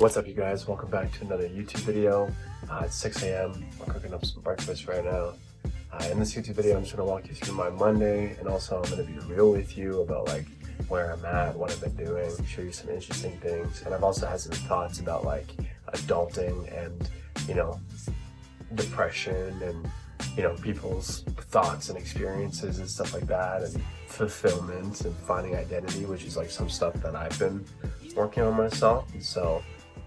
What's up, you guys? Welcome back to another YouTube video. It's 6 a.m. I'm cooking up some breakfast right now. In this YouTube video, I'm just going to walk you through my Monday, and also I'm going to be real with you about like where I'm at, what I've been doing, show you some interesting things. And I've also had some thoughts about like adulting and, you know, depression and, you know, people's thoughts and experiences and stuff like that, and fulfillment and finding identity, which is like some stuff that I've been working on myself. And so,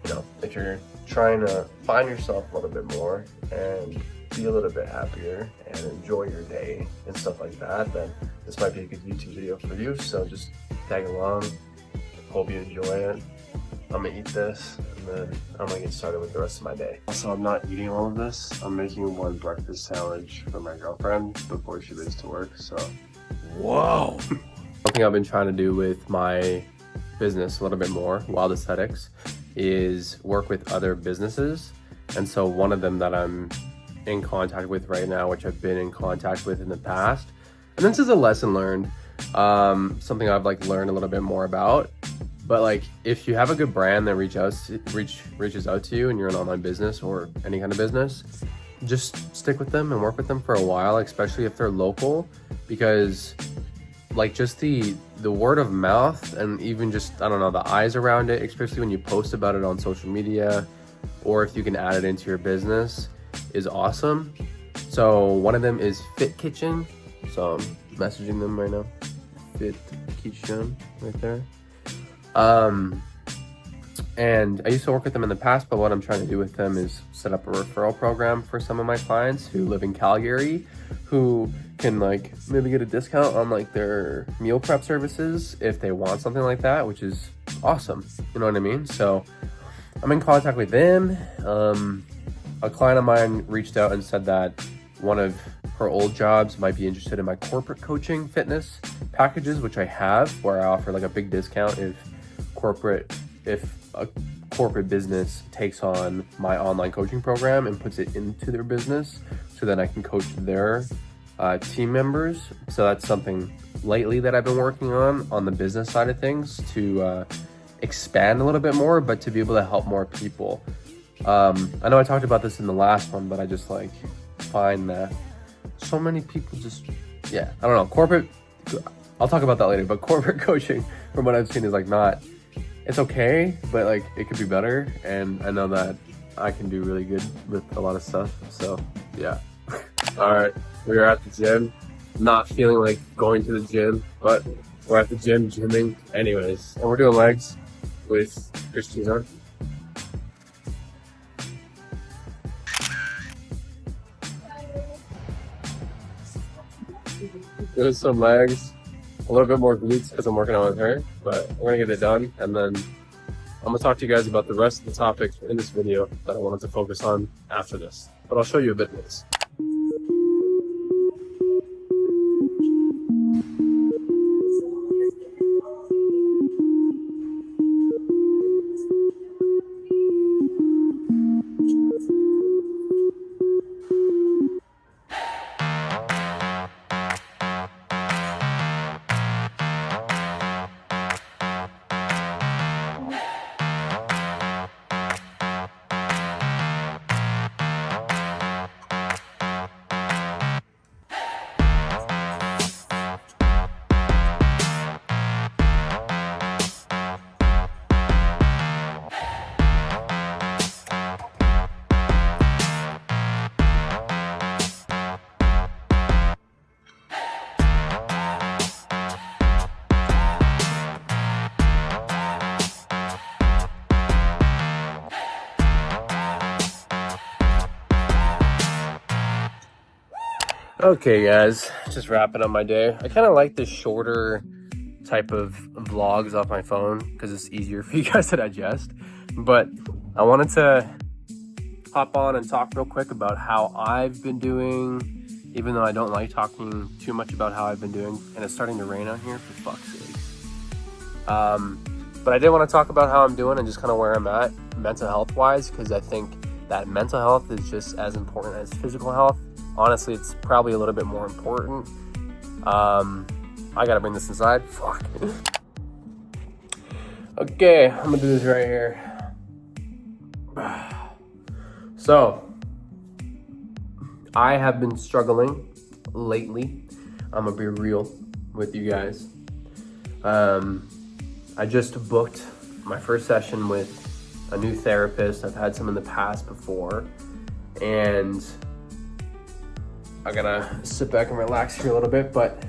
you know, if you're trying to find yourself a little bit more and be a little bit happier and enjoy your day and stuff like that, then this might be a good YouTube video for you. So just tag along. Hope you enjoy it. I'm gonna eat this and then I'm gonna get started with the rest of my day. Also, I'm not eating all of this. I'm making one breakfast sandwich for my girlfriend before she leaves to work, so. Whoa! One thing I've been trying to do with my business a little bit more, Wild Aesthetics, is work with other businesses. And so one of them that I'm in contact with right now, which I've been in contact with in the past, and this is a lesson learned, something I've like learned a little bit more about. But like, if you have a good brand that reaches out to you and you're an online business or any kind of business, just stick with them and work with them for a while, especially if they're local, because like just the word of mouth and even just, I don't know, the eyes around it, especially when you post about it on social media, or if you can add it into your business, is awesome. So one of them is Fit Kitchen. So I'm messaging them right now. Fit Kitchen right there. And I used to work with them in the past, but what I'm trying to do with them is set up a referral program for some of my clients who live in Calgary, who can like maybe get a discount on like their meal prep services if they want something like that, which is awesome. You know what I mean? So I'm in contact with them. A client of mine reached out and said that one of her old jobs might be interested in my corporate coaching fitness packages, which I have, where I offer like a big discount if a corporate business takes on my online coaching program and puts it into their business, so then I can coach their team members. So that's something lately that I've been working on the business side of things, to expand a little bit more, but to be able to help more people. I know I talked about this in the last one, but I just like find that so many people just, I don't know, corporate, I'll talk about that later, but corporate coaching from what I've seen is like not, it's okay, but like it could be better. And I know that I can do really good with a lot of stuff. So yeah. All right, we're at the gym. Not feeling like going to the gym, but we're at the gym gymming anyways. And we're doing legs with Christina. Doing some legs, a little bit more glutes because I'm working on with her, but we're gonna get it done. And then I'm gonna talk to you guys about the rest of the topics in this video that I wanted to focus on after this, but I'll show you a bit of this. Okay guys, just wrapping up my day. I kind of like the shorter type of vlogs off my phone because it's easier for you guys to digest. But I wanted to hop on and talk real quick about how I've been doing, even though I don't like talking too much about how I've been doing, and it's starting to rain out here, for fuck's sake. But I did want to talk about how I'm doing and just kind of where I'm at mental health wise, because I think that mental health is just as important as physical health. Honestly, it's probably a little bit more important. I gotta bring this inside. Fuck. Okay, I'm gonna do this right here. So, I have been struggling lately. I'm gonna be real with you guys. I just booked my first session with a new therapist. I've had some in the past before, and I gotta sit back and relax here a little bit, but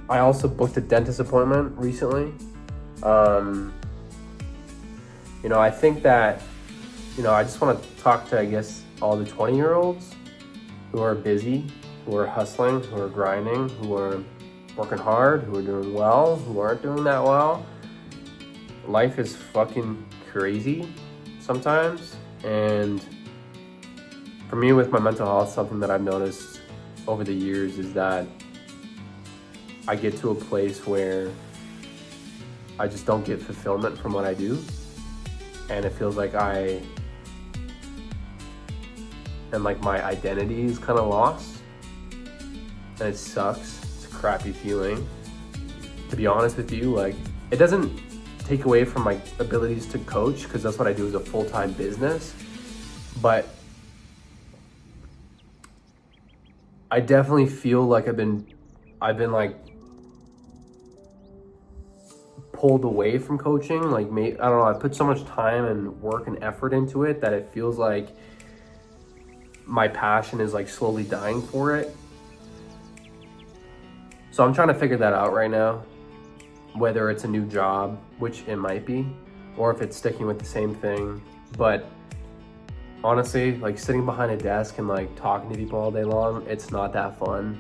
I also booked a dentist appointment recently. I think that, I just want to talk to, I guess, all the 20-year-olds who are busy, who are hustling, who are grinding, who are working hard, who are doing well, who aren't doing that well. Life is fucking crazy sometimes, and for me with my mental health, something that I've noticed over the years is that I get to a place where I just don't get fulfillment from what I do, and it feels like my identity is kind of lost, and it sucks. It's a crappy feeling, to be honest with you. Like, it doesn't take away from my abilities to coach, because that's what I do as a full-time business, but I definitely feel like I've been like pulled away from coaching. Like, I don't know, I put so much time and work and effort into it that it feels like my passion is like slowly dying for it. So I'm trying to figure that out right now, whether it's a new job, which it might be, or if it's sticking with the same thing. But honestly, like, sitting behind a desk and like talking to people all day long, it's not that fun.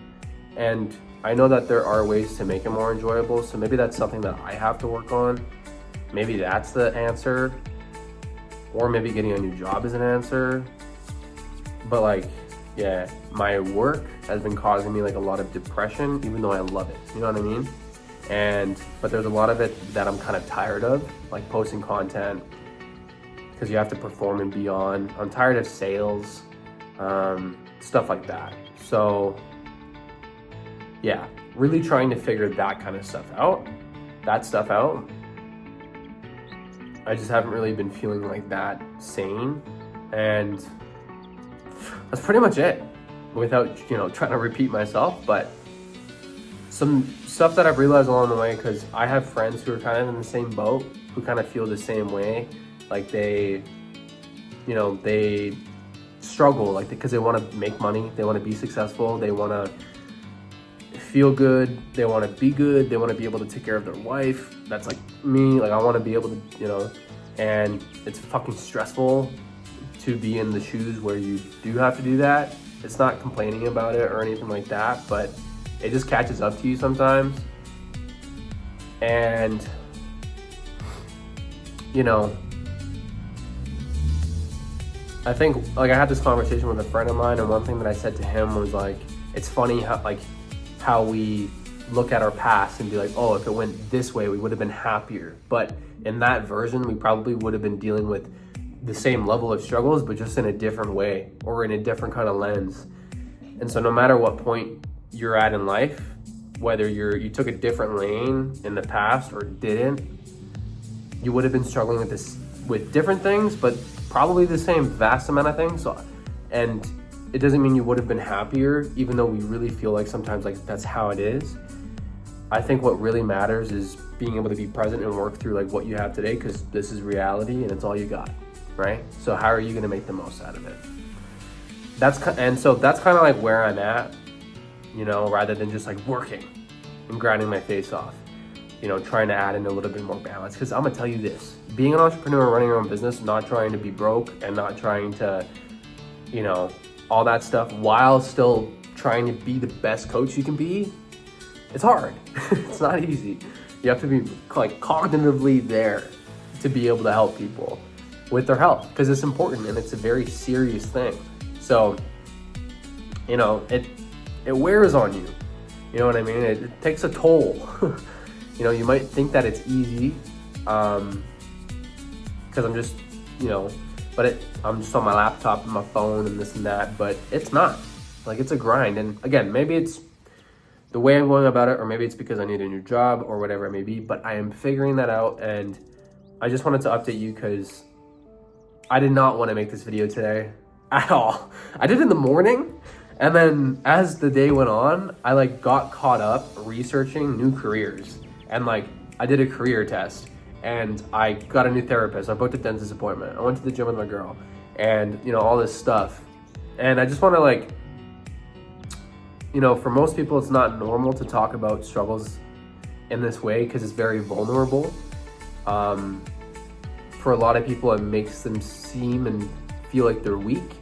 And I know that there are ways to make it more enjoyable, so maybe that's something that I have to work on. Maybe that's the answer, or maybe getting a new job is an answer. But like, yeah, my work has been causing me like a lot of depression, even though I love it, you know what I mean? But there's a lot of it that I'm kind of tired of, like posting content, because you have to perform and be on. I'm tired of sales, stuff like that. So yeah, really trying to figure that kind of stuff out. I just haven't really been feeling like that sane, and that's pretty much it, without, trying to repeat myself. But some stuff that I've realized along the way, because I have friends who are kind of in the same boat, who kind of feel the same way. Like, they struggle, like, because they want to make money, they want to be successful, they want to feel good, they want to be good, they want to be able to take care of their wife. That's like me. Like, I want to be able to, and it's fucking stressful to be in the shoes where you do have to do that. It's not complaining about it or anything like that, but it just catches up to you sometimes. And I think, like, I had this conversation with a friend of mine, and one thing that I said to him was like, it's funny how we look at our past and be like, oh, if it went this way, we would have been happier. But in that version, we probably would have been dealing with the same level of struggles, but just in a different way, or in a different kind of lens. And so no matter what point you're at in life, whether you took a different lane in the past or didn't, you would have been struggling with different things, but probably the same vast amount of things. And it doesn't mean you would have been happier, even though we really feel like sometimes like that's how it is. I think what really matters is being able to be present and work through like what you have today, because this is reality and it's all you got, right? So how are you gonna make the most out of it? So that's kind of like where I'm at, rather than just like working and grinding my face off, trying to add in a little bit more balance. Because I'm gonna tell you this, being an entrepreneur, running your own business, not trying to be broke and not trying to, all that stuff, while still trying to be the best coach you can be, it's hard. It's not easy. You have to be like cognitively there to be able to help people with their health, because it's important and it's a very serious thing. So, it wears on you. You know what I mean? It takes a toll. You might think that it's easy, because I'm just, I'm just on my laptop and my phone and this and that, but it's not. Like, it's a grind. And again, maybe it's the way I'm going about it, or maybe it's because I need a new job or whatever it may be, but I am figuring that out. And I just wanted to update you, because I did not want to make this video today at all. I did it in the morning, and then as the day went on, I like got caught up researching new careers, and like I did a career test, and I got a new therapist. I booked a dentist appointment. I went to the gym with my girl, and you know, all this stuff. And I just want to like, you know, for most people, it's not normal to talk about struggles in this way because it's very vulnerable. For a lot of people, it makes them seem and feel like they're weak,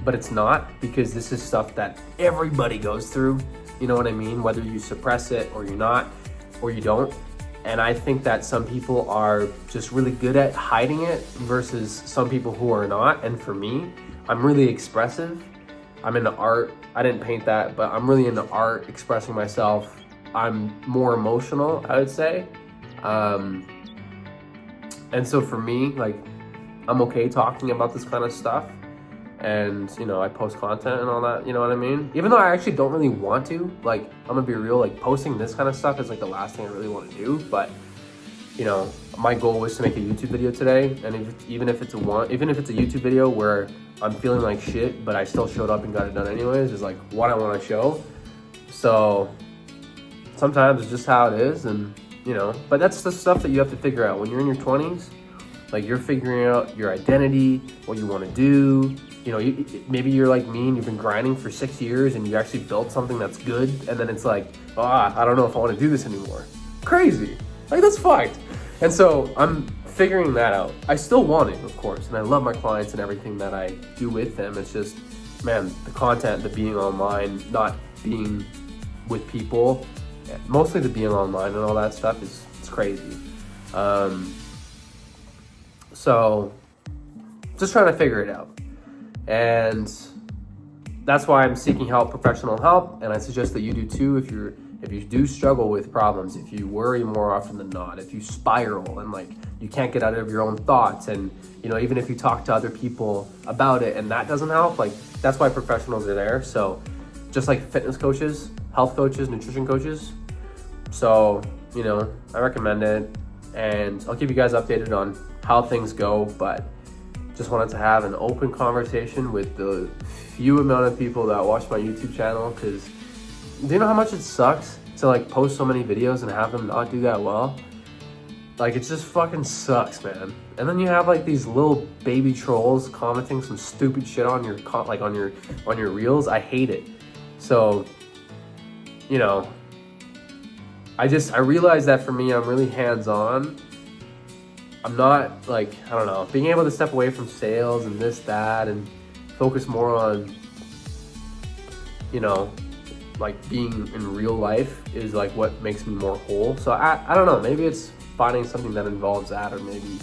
but it's not, because this is stuff that everybody goes through. You know what I mean? Whether you suppress it or you're not, or you don't. And I think that some people are just really good at hiding it versus some people who are not. And for me, I'm really expressive. I'm into art. I didn't paint that, but I'm really into art, expressing myself. I'm more emotional, I would say. And so for me, like, I'm okay talking about this kind of stuff. And, you know, I post content and all that, you know what I mean? Even though I actually don't really want to, like, I'm gonna be real, like, posting this kind of stuff is like the last thing I really want to do. But, you know, my goal was to make a YouTube video today. And even if it's a YouTube video where I'm feeling like shit, but I still showed up and got it done anyways, is like what I want to show. So sometimes it's just how it is, and you know, but that's the stuff that you have to figure out when you're in your 20s. Like, you're figuring out your identity, what you want to do. You know, maybe you're like me and you've been grinding for 6 years and you actually built something that's good, and then it's like, I don't know if I want to do this anymore. Crazy. Like, that's fucked. And so I'm figuring that out. I still want it, of course, and I love my clients and everything that I do with them. It's just, man, the content, the being online, not being with people, mostly the being online and all that stuff it's crazy. So just trying to figure it out. And that's why I'm seeking help, professional help. And I suggest that you do too if you do struggle with problems, if you worry more often than not, if you spiral and like you can't get out of your own thoughts, and you know, even if you talk to other people about it and that doesn't help, like that's why professionals are there. So just like fitness coaches, health coaches, nutrition coaches. So, you know, I recommend it, and I'll keep you guys updated on how things go, but just wanted to have an open conversation with the few amount of people that watch my YouTube channel, because do you know how much it sucks to like post so many videos and have them not do that well? Like, it just fucking sucks, man. And then you have like these little baby trolls commenting some stupid shit on your on your reels. I hate it. So, you know, I realized that for me, I'm really hands-on. I'm not like, I don't know, being able to step away from sales and this, that, and focus more on, you know, like being in real life is like what makes me more whole. So I don't know, maybe it's finding something that involves that, or maybe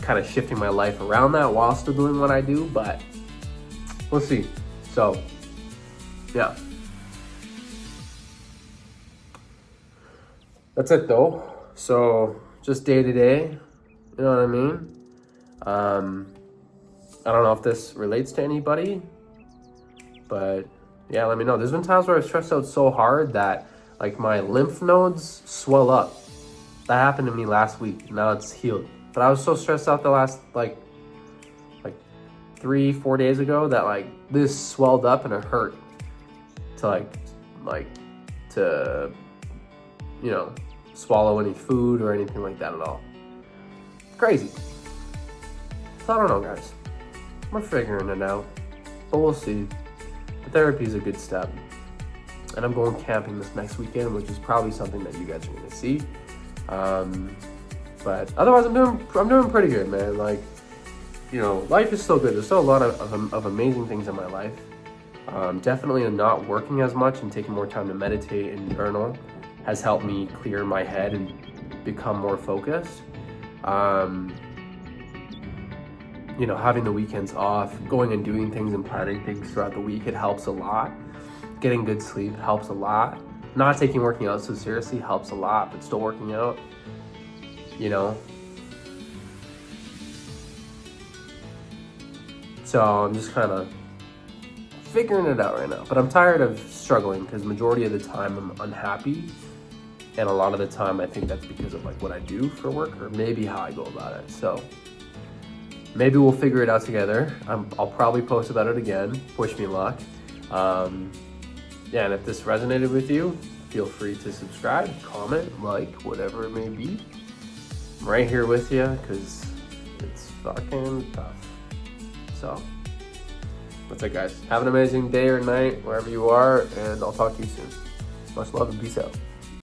kind of shifting my life around that while still doing what I do, but we'll see. So yeah, that's it though. So just day to day, you know what I mean? I don't know if this relates to anybody, but yeah, let me know. There's been times where I've stressed out so hard that like my lymph nodes swell up. That happened to me last week. Now it's healed. But I was so stressed out the last like 3-4 days ago that like this swelled up and it hurt to to, you know, swallow any food or anything like that at all. Crazy. So I don't know, guys. We're figuring it out, but we'll see. The therapy is a good step, and I'm going camping this next weekend, which is probably something that you guys are going to see. But otherwise, I'm doing pretty good, man. Like, you know, life is still good. There's still a lot of amazing things in my life. Definitely not working as much and taking more time to meditate and journal has helped me clear my head and become more focused. You know, having the weekends off, going and doing things and planning things throughout the week, it helps a lot. Getting good sleep helps a lot. Not taking working out so seriously helps a lot, but still working out, you know. So I'm just kind of figuring it out right now. But I'm tired of struggling because majority of the time I'm unhappy. And a lot of the time I think that's because of like what I do for work, or maybe how I go about it. So maybe we'll figure it out together. I'll probably post about it again. Wish me luck. Yeah, and if this resonated with you, feel free to subscribe, comment, like, whatever it may be. I'm right here with you because it's fucking tough. So, that's it, guys. Have an amazing day or night wherever you are, and I'll talk to you soon. Much love and peace out.